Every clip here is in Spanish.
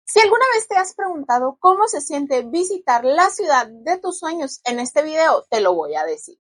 Si alguna vez te has preguntado cómo se siente visitar la ciudad de tus sueños, en este video te lo voy a decir.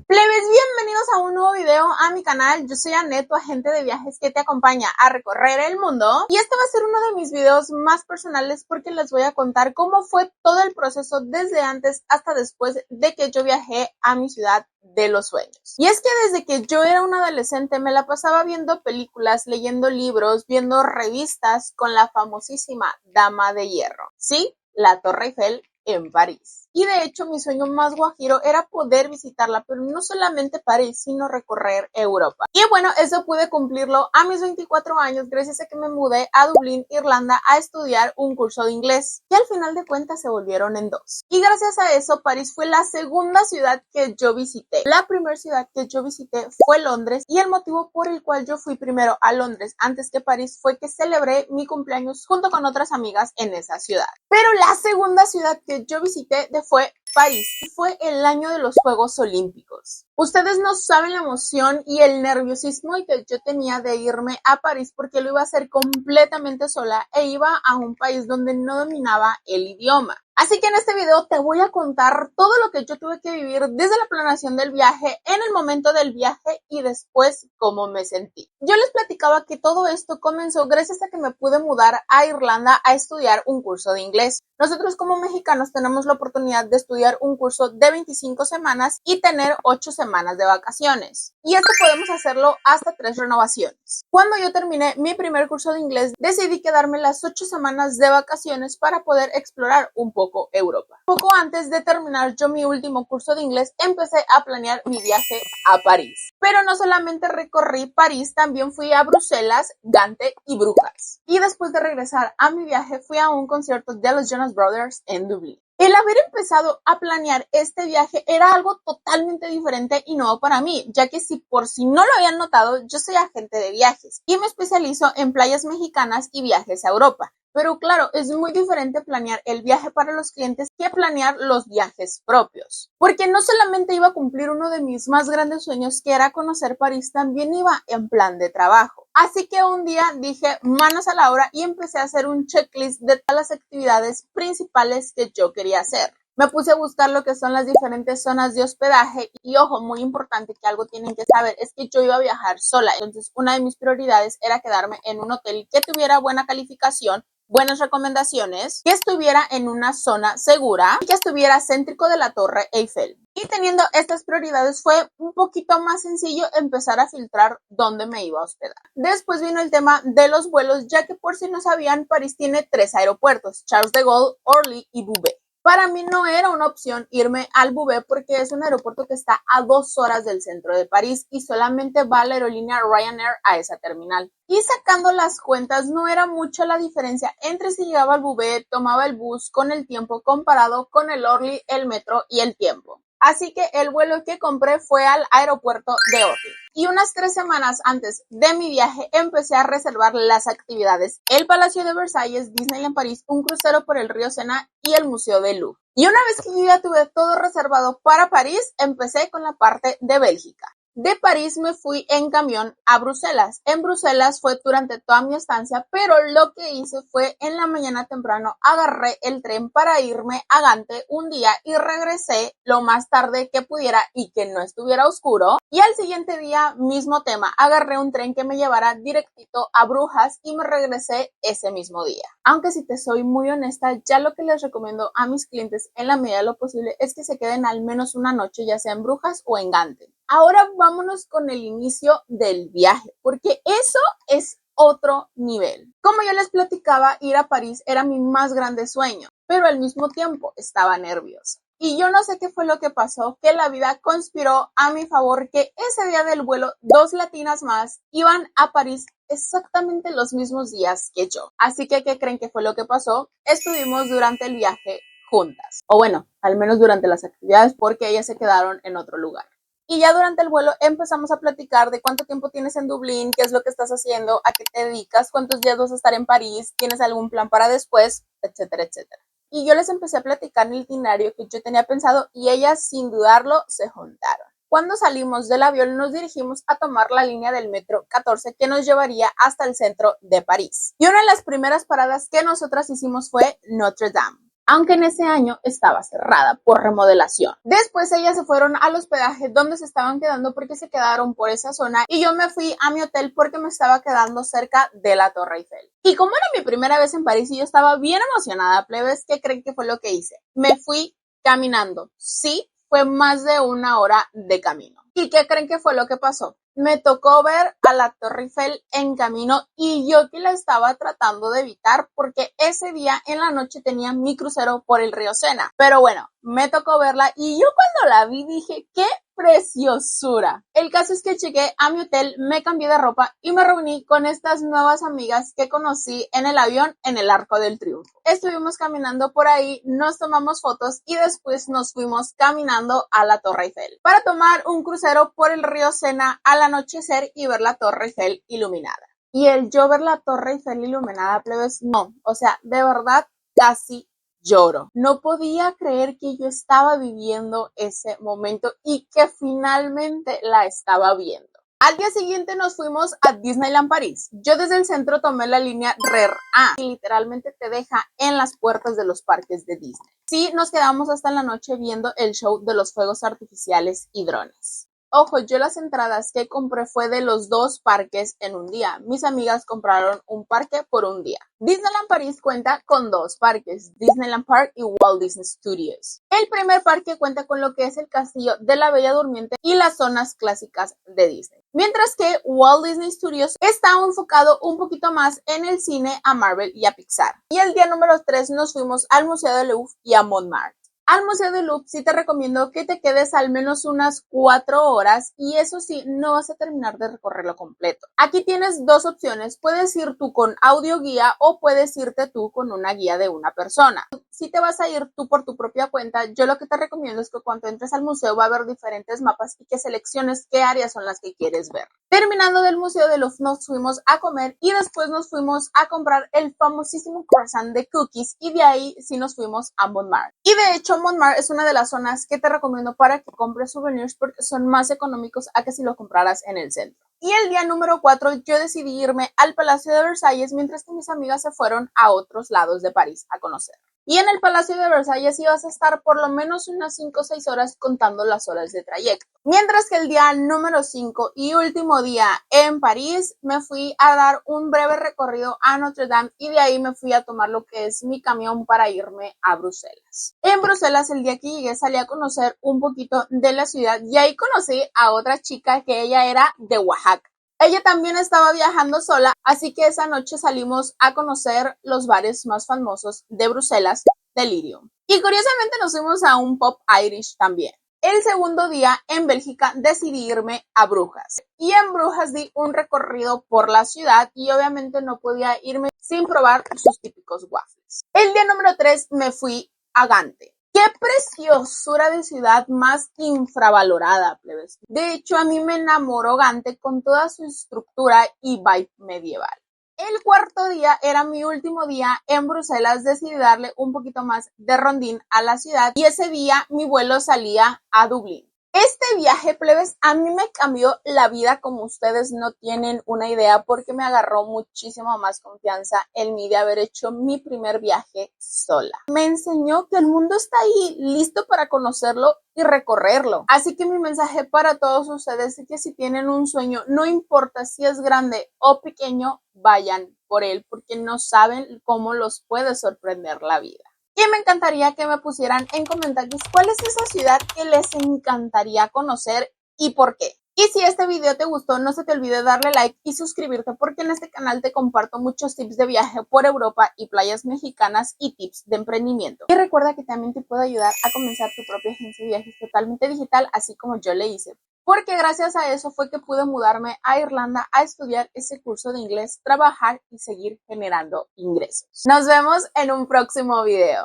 Plebes, bienvenidos a un nuevo video a mi canal. Yo soy Anet, tu agente de viajes que te acompaña a recorrer el mundo. Y este va a ser uno de mis videos más personales porque les voy a contar cómo fue todo el proceso desde antes hasta después de que yo viajé a mi ciudad de los sueños. Y es que desde que yo era una adolescente me la pasaba viendo películas, leyendo libros, viendo revistas con la famosísima Dama de Hierro. Sí, la Torre Eiffel en París. Y de hecho mi sueño más guajiro era poder visitarla, pero no solamente París, sino recorrer Europa. Y bueno, eso pude cumplirlo a mis 24 años gracias a que me mudé a Dublín, Irlanda, a estudiar un curso de inglés, que al final de cuentas se volvieron en dos. Y gracias a eso, París fue la segunda ciudad que yo visité. La primera ciudad que yo visité fue Londres, y el motivo por el cual yo fui primero a Londres antes que París fue que celebré mi cumpleaños junto con otras amigas en esa ciudad. Pero la segunda ciudad que yo visité fue París, y fue el año de los Juegos Olímpicos. Ustedes no saben la emoción y el nerviosismo que yo tenía de irme a París porque lo iba a hacer completamente sola e iba a un país donde no dominaba el idioma. Así que en este video te voy a contar todo lo que yo tuve que vivir desde la planeación del viaje, en el momento del viaje y después cómo me sentí. Yo les platicaba que todo esto comenzó gracias a que me pude mudar a Irlanda a estudiar un curso de inglés. Nosotros como mexicanos tenemos la oportunidad de estudiar un curso de 25 semanas y tener 8 semanas de vacaciones. Y esto podemos hacerlo hasta 3 renovaciones. Cuando yo terminé mi primer curso de inglés, decidí quedarme las 8 semanas de vacaciones para poder explorar un poco Europa. Poco antes de terminar yo mi último curso de inglés, empecé a planear mi viaje a París. Pero no solamente recorrí París, también fui a Bruselas, Gante y Brujas. Y después de regresar a mi viaje, fui a un concierto de los Jonas Brothers en Dublín. El haber empezado a planear este viaje era algo totalmente diferente y nuevo para mí, ya que por si no lo habían notado, yo soy agente de viajes y me especializo en playas mexicanas y viajes a Europa. Pero claro, es muy diferente planear el viaje para los clientes que planear los viajes propios. Porque no solamente iba a cumplir uno de mis más grandes sueños, que era conocer París, también iba en plan de trabajo. Así que un día dije manos a la obra y empecé a hacer un checklist de todas las actividades principales que yo quería hacer. Me puse a buscar lo que son las diferentes zonas de hospedaje y ojo, muy importante que algo tienen que saber es que yo iba a viajar sola. Entonces una de mis prioridades era quedarme en un hotel que tuviera buena calificación, buenas recomendaciones, que estuviera en una zona segura y que estuviera céntrico de la Torre Eiffel. Y teniendo estas prioridades fue un poquito más sencillo empezar a filtrar dónde me iba a hospedar. Después vino el tema de los vuelos, ya que por si no sabían, París tiene 3 aeropuertos, Charles de Gaulle, Orly y Beauvais. Para mí no era una opción irme al Beauvais porque es un aeropuerto que está a 2 horas del centro de París y solamente va la aerolínea Ryanair a esa terminal. Y sacando las cuentas, no era mucho la diferencia entre si llegaba al Beauvais, tomaba el bus con el tiempo comparado con el Orly, el metro y el tiempo. Así que el vuelo que compré fue al aeropuerto de Orly. Y unas 3 semanas antes de mi viaje empecé a reservar las actividades: el Palacio de Versalles, Disneyland París, un crucero por el río Sena y el Museo del Louvre. Y una vez que yo ya tuve todo reservado para París, empecé con la parte de Bélgica. De París me fui en camión a Bruselas. En Bruselas fue durante toda mi estancia, pero lo que hice fue en la mañana temprano agarré el tren para irme a Gante un día y regresé lo más tarde que pudiera y que no estuviera oscuro. Y al siguiente día, mismo tema, agarré un tren que me llevara directito a Brujas y me regresé ese mismo día. Aunque si te soy muy honesta, ya lo que les recomiendo a mis clientes en la medida de lo posible es que se queden al menos una noche, ya sea en Brujas o en Gante. Ahora vámonos con el inicio del viaje, porque eso es otro nivel. Como ya les platicaba, ir a París era mi más grande sueño, pero al mismo tiempo estaba nerviosa. Y yo no sé qué fue lo que pasó, que la vida conspiró a mi favor, que ese día del vuelo 2 latinas más iban a París exactamente los mismos días que yo. Así que, ¿qué creen que fue lo que pasó? Estuvimos durante el viaje juntas, o bueno, al menos durante las actividades, porque ellas se quedaron en otro lugar. Y ya durante el vuelo empezamos a platicar de cuánto tiempo tienes en Dublín, qué es lo que estás haciendo, a qué te dedicas, cuántos días vas a estar en París, tienes algún plan para después, etcétera, etcétera. Y yo les empecé a platicar el itinerario que yo tenía pensado y ellas, sin dudarlo, se juntaron. Cuando salimos del avión nos dirigimos a tomar la línea del metro 14 que nos llevaría hasta el centro de París. Y una de las primeras paradas que nosotras hicimos fue Notre Dame, aunque en ese año estaba cerrada por remodelación. Después ellas se fueron al hospedaje donde se estaban quedando porque se quedaron por esa zona y yo me fui a mi hotel porque me estaba quedando cerca de la Torre Eiffel. Y como era mi primera vez en París y yo estaba bien emocionada, plebes, ¿qué creen que fue lo que hice? Me fui caminando. Sí, fue más de 1 hora de camino. ¿Y qué creen que fue lo que pasó? Me tocó ver a la Torre Eiffel en camino y yo que la estaba tratando de evitar porque ese día en la noche tenía mi crucero por el río Sena. Pero bueno, me tocó verla y yo cuando la vi dije, ¡qué preciosura! El caso es que llegué a mi hotel, me cambié de ropa y me reuní con estas nuevas amigas que conocí en el avión en el Arco del Triunfo. Estuvimos caminando por ahí, nos tomamos fotos y después nos fuimos caminando a la Torre Eiffel para tomar un crucero por el río Sena al anochecer y ver la Torre Eiffel iluminada. Y el yo ver la Torre Eiffel iluminada, plebes, no, o sea, de verdad casi lloro. No podía creer que yo estaba viviendo ese momento y que finalmente la estaba viendo. Al día siguiente nos fuimos a Disneyland París. Yo desde el centro tomé la línea RER A y literalmente te deja en las puertas de los parques de Disney. Sí, nos quedamos hasta la noche viendo el show de los fuegos artificiales y drones. Ojo, yo las entradas que compré fue de los 2 parques en un día. Mis amigas compraron un parque por un día. Disneyland París cuenta con 2 parques, Disneyland Park y Walt Disney Studios. El primer parque cuenta con lo que es el castillo de la Bella Durmiente y las zonas clásicas de Disney. Mientras que Walt Disney Studios está enfocado un poquito más en el cine, a Marvel y a Pixar. Y el día número 3 nos fuimos al Museo del Louvre y a Montmartre. Al Museo del Louvre sí te recomiendo que te quedes al menos unas 4 horas y eso sí, no vas a terminar de recorrerlo completo. Aquí tienes 2 opciones, puedes ir tú con audioguía o puedes irte tú con una guía de una persona. Si te vas a ir tú por tu propia cuenta, yo lo que te recomiendo es que cuando entres al museo va a haber diferentes mapas y que selecciones qué áreas son las que quieres ver. Terminando del Museo del Louvre nos fuimos a comer y después nos fuimos a comprar el famosísimo croissant de cookies y de ahí sí nos fuimos a Montmartre. Y de hecho Montmartre es una de las zonas que te recomiendo para que compres souvenirs porque son más económicos a que si lo compraras en el centro. Y el día número 4 yo decidí irme al Palacio de Versalles mientras que mis amigas se fueron a otros lados de París a conocer. Y en el Palacio de Versalles ibas a estar por lo menos unas 5 o 6 horas contando las horas de trayecto. Mientras que el día número 5 y último día en París me fui a dar un breve recorrido a Notre Dame y de ahí me fui a tomar lo que es mi camión para irme a Bruselas. En Bruselas el día que llegué salí a conocer un poquito de la ciudad y ahí conocí a otra chica que ella era de Oaxaca. Ella también estaba viajando sola, así que esa noche salimos a conocer los bares más famosos de Bruselas, Delirium. Y curiosamente nos fuimos a un pub Irish también. El segundo día en Bélgica decidí irme a Brujas. Y en Brujas di un recorrido por la ciudad y obviamente no podía irme sin probar sus típicos waffles. El día número 3 me fui a Gante. ¡Qué preciosura de ciudad más infravalorada, plebes! De hecho, a mí me enamoró Gante con toda su estructura y vibe medieval. El cuarto día era mi último día en Bruselas, decidí darle un poquito más de rondín a la ciudad y ese día mi vuelo salía a Dublín. Este viaje, plebes, a mí me cambió la vida como ustedes no tienen una idea porque me agarró muchísimo más confianza en mí de haber hecho mi primer viaje sola. Me enseñó que el mundo está ahí listo para conocerlo y recorrerlo. Así que mi mensaje para todos ustedes es que si tienen un sueño, no importa si es grande o pequeño, vayan por él porque no saben cómo los puede sorprender la vida. Y me encantaría que me pusieran en comentarios cuál es esa ciudad que les encantaría conocer y por qué. Y si este video te gustó, no se te olvide darle like y suscribirte porque en este canal te comparto muchos tips de viaje por Europa y playas mexicanas y tips de emprendimiento. Y recuerda que también te puedo ayudar a comenzar tu propia agencia de viajes totalmente digital, así como yo le hice. Porque gracias a eso fue que pude mudarme a Irlanda a estudiar ese curso de inglés, trabajar y seguir generando ingresos. Nos vemos en un próximo video.